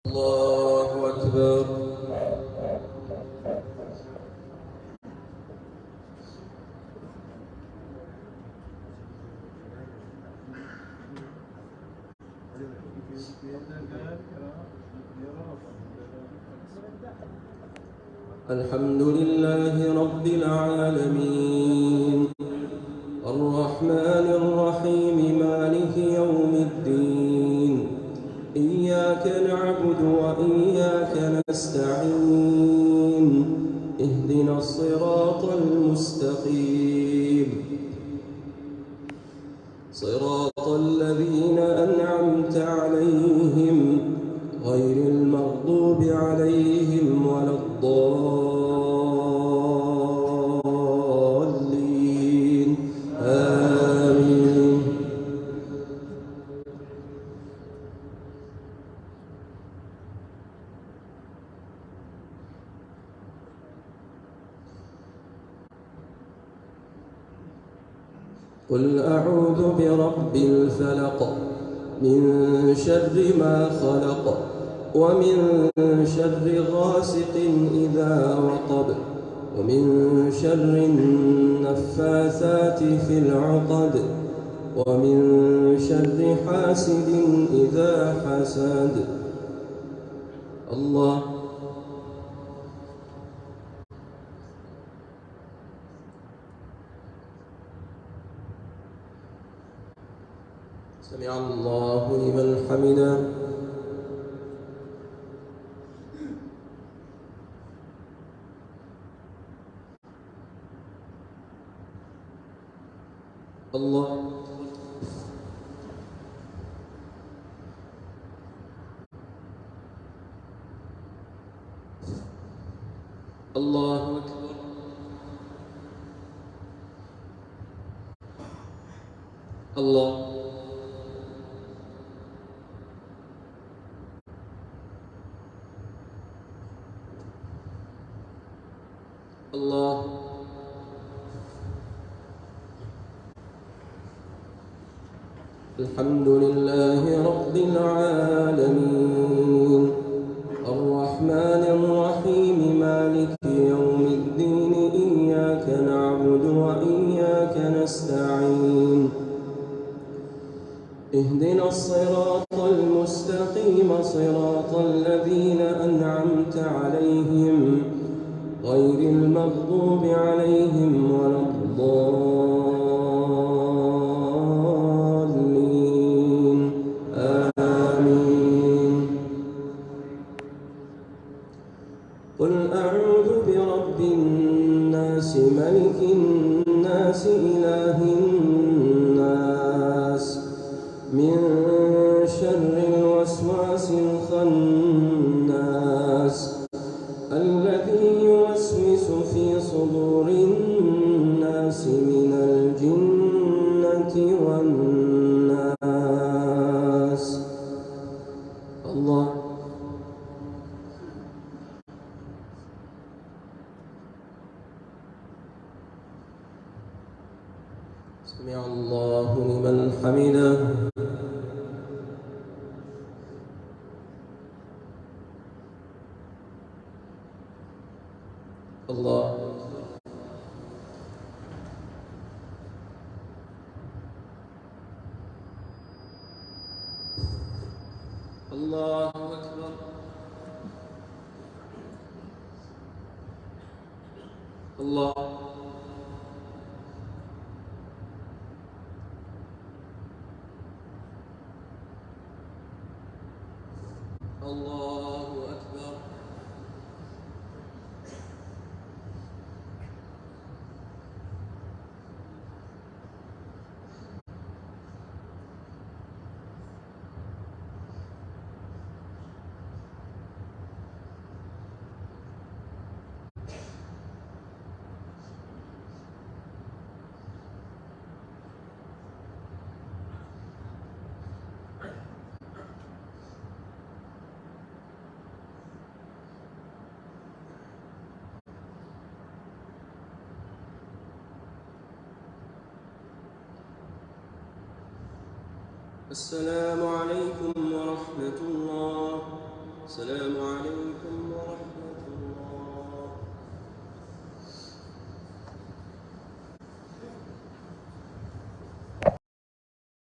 الله أكبر. الحمد لله رب العالمين الرحمن الرحيم مالك يوم الدين إياك نعبد وإياك نستعين اهدنا الصراط المستقيم صراط الذين أنعمت عليهم غير المغضوب عليهم ولا الضالين آمين. قل أعوذ برب الفلق من شر ما خلق ومن شر غاسق إذا وقب ومن شر النفاثات في العقد ومن شر حاسد إذا حسد. الله سمع الله لمن حمده. الله الله أكبر. الله الله الحمد لله رب العالمين الرحمن الرحيم مالك يوم الدين إياك نعبد وإياك نستعين اهدنا الصراط المستقيم صراط الذين أنعمت عليهم غير المغضوب عليهم ولا الضالين آمين. قل أعوذ برب الناس ملك الناس إله الناس من شر الوسواس الخناس الذي يوسوس في صدور الناس من الجنة والناس. الله سمع الله لمن حمده. الله الله أكبر. الله الله أكبر. السلام عليكم ورحمة الله. السلام عليك